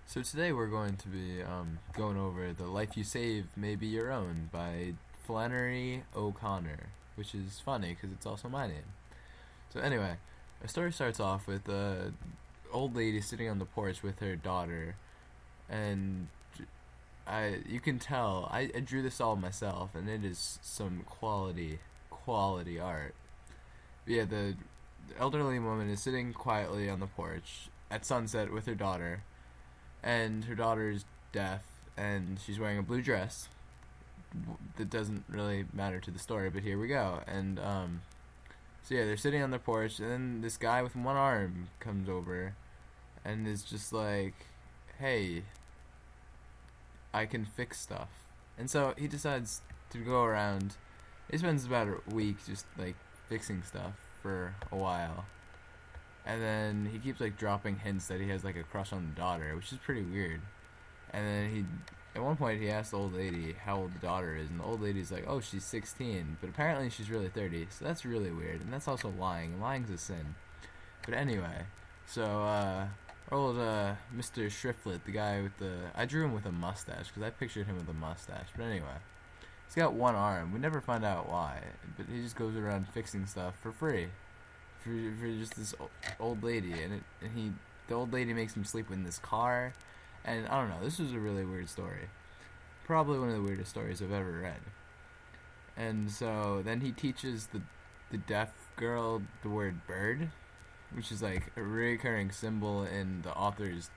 So today we're going to be going over The Life You Save May Be Your Own by Flannery O'Connor, which is funny because it's also my name. So anyway, the story starts off with a old lady sitting on the porch with her daughter, and you can tell I drew this all myself, and it is some quality art. But yeah, the elderly woman is sitting quietly on the porch at sunset with her daughter, and her daughter's deaf, and she's wearing a blue dress. That doesn't really matter to the story, but here we go. And so yeah, they're sitting on the porch, and then this guy with one arm comes over, and is just like, "Hey, I can fix stuff." And so he decides to go around. He spends about a week just like fixing stuff for a while, and then he keeps like dropping hints that he has like a crush on the daughter, which is pretty weird. And then at one point, he asked the old lady how old the daughter is, and the old lady's like, "Oh, she's 16," but apparently she's really 30. So that's really weird, and that's also lying. And lying's a sin. But anyway, so old Mr. Shriftlet, the guy with I drew him with a mustache because I pictured him with a mustache. But anyway, he's got one arm. We never find out why, but he just goes around fixing stuff for free for just this old lady, and the old lady makes him sleep in this car, and I don't know. This was a really weird story, probably one of the weirdest stories I've ever read. And so then he teaches the deaf girl the word bird, which is like a recurring symbol in the author's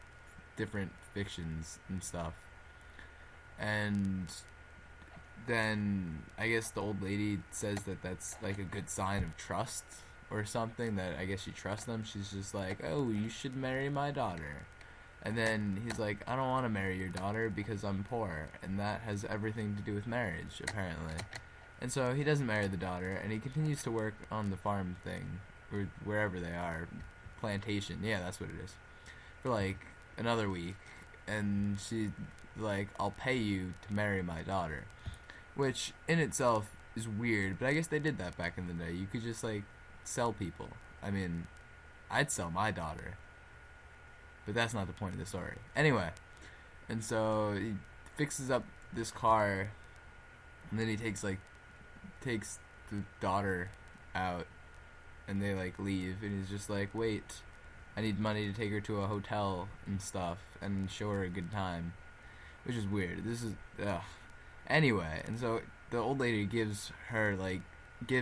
different fictions and stuff. And then I guess the old lady says that that's like a good sign of trust or something, that I guess she trusts them. She's just like, "Oh, you should marry my daughter." And then he's like, "I don't want to marry your daughter because I'm poor," and that has everything to do with marriage, apparently. And so he doesn't marry the daughter, and he continues to work on the farm thing, or wherever they are, plantation. Yeah, that's what it is. For like another week, and she's like, "I'll pay you to marry my daughter," which in itself is weird, but I guess they did that back in the day. You could just like sell people. I mean, I'd sell my daughter, but that's not the point of the story. Anyway, and so he fixes up this car, and then he takes the daughter out, and they like leave, and he's just like, "Wait, I need money to take her to a hotel and stuff and show her a good time," which is weird. This is ugh. Anyway, and so the old lady gives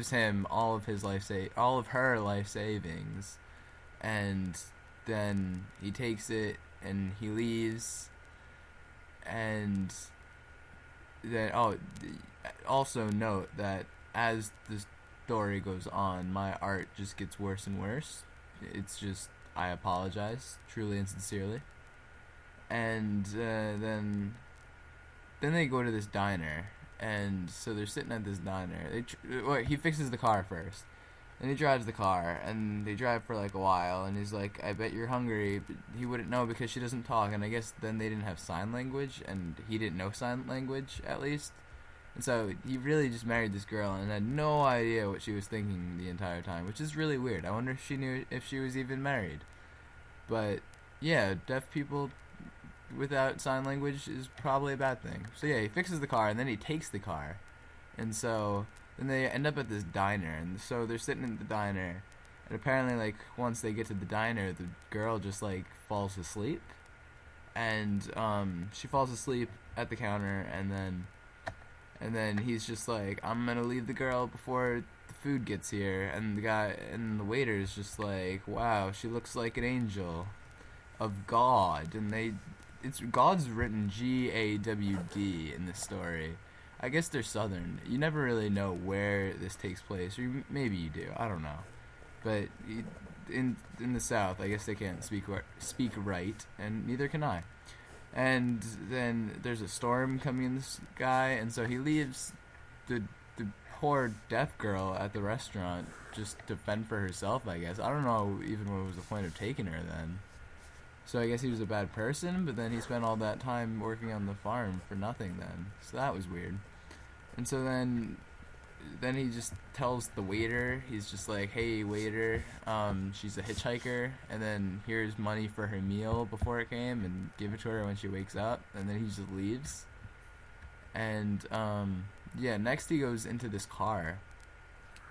him all of her life savings, and then he takes it and he leaves. And then also note that as the story goes on, my art just gets worse and worse. It's just, I apologize truly and sincerely. And then they go to this diner, and so they're sitting at this diner. He fixes the car first, and he drives the car, and they drive for like a while, and he's like, "I bet you're hungry," but he wouldn't know because she doesn't talk, and I guess then they didn't have sign language, and he didn't know sign language, at least. And so he really just married this girl and had no idea what she was thinking the entire time, which is really weird. I wonder if she knew if she was even married. But yeah, deaf people without sign language is probably a bad thing. So yeah, he fixes the car, and then he takes the car. And so then they end up at this diner, and so they're sitting in the diner, and apparently like once they get to the diner, the girl just like falls asleep, and she falls asleep at the counter, and then he's just like, "I'm gonna leave the girl before the food gets here," and the waiter is just like, "Wow, she looks like an angel of God," and it's God's written GAWD in this story. I guess they're Southern. You never really know where this takes place, or maybe you do. I don't know, but in the South, I guess they can't speak right, and neither can I. And then there's a storm coming in the sky, and so he leaves the poor deaf girl at the restaurant just to fend for herself, I guess. I don't know even what was the point of taking her then. So I guess he was a bad person, but then he spent all that time working on the farm for nothing then. So that was weird. And so then then he just tells the waiter, he's just like, hey waiter, she's a hitchhiker, and then here's money for her meal before it came, and give it to her when she wakes up, and then he just leaves. And yeah, next he goes into this car.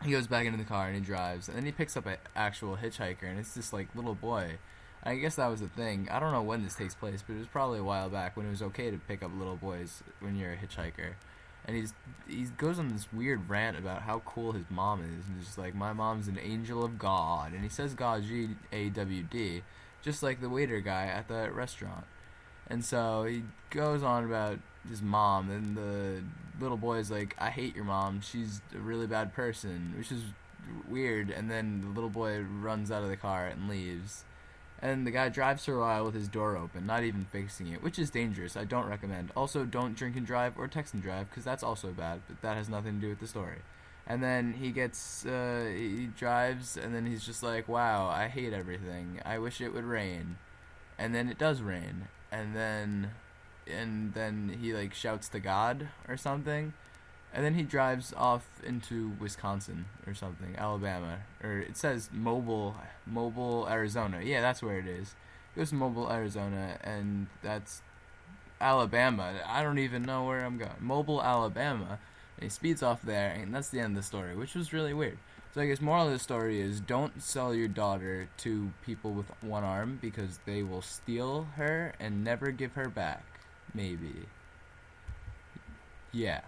He goes back into the car and he drives, and then he picks up an actual hitchhiker, and it's this like little boy. I guess that was the thing. I don't know when this takes place, but it was probably a while back when it was okay to pick up little boys when you're a hitchhiker. And he goes on this weird rant about how cool his mom is, and he's just like, my mom's an angel of God, and he says God, GAWD, just like the waiter guy at the restaurant. And so he goes on about his mom, and the little boy's like, I hate your mom, she's a really bad person, which is weird. And then the little boy runs out of the car and leaves. And the guy drives for a while with his door open, not even fixing it, which is dangerous. I don't recommend. Also, don't drink and drive or text and drive, because that's also bad, but that has nothing to do with the story. And then he drives, and then he's just like, wow, I hate everything. I wish it would rain. And then it does rain. And then he like shouts to God or something. And then he drives off into Wisconsin or something, Alabama, or it says Mobile, Arizona. Yeah, that's where it is. It goes to Mobile, Arizona, and that's Alabama. I don't even know where I'm going. Mobile, Alabama. And he speeds off there, and that's the end of the story, which was really weird. So I guess moral of the story is don't sell your daughter to people with one arm, because they will steal her and never give her back. Maybe. Yeah.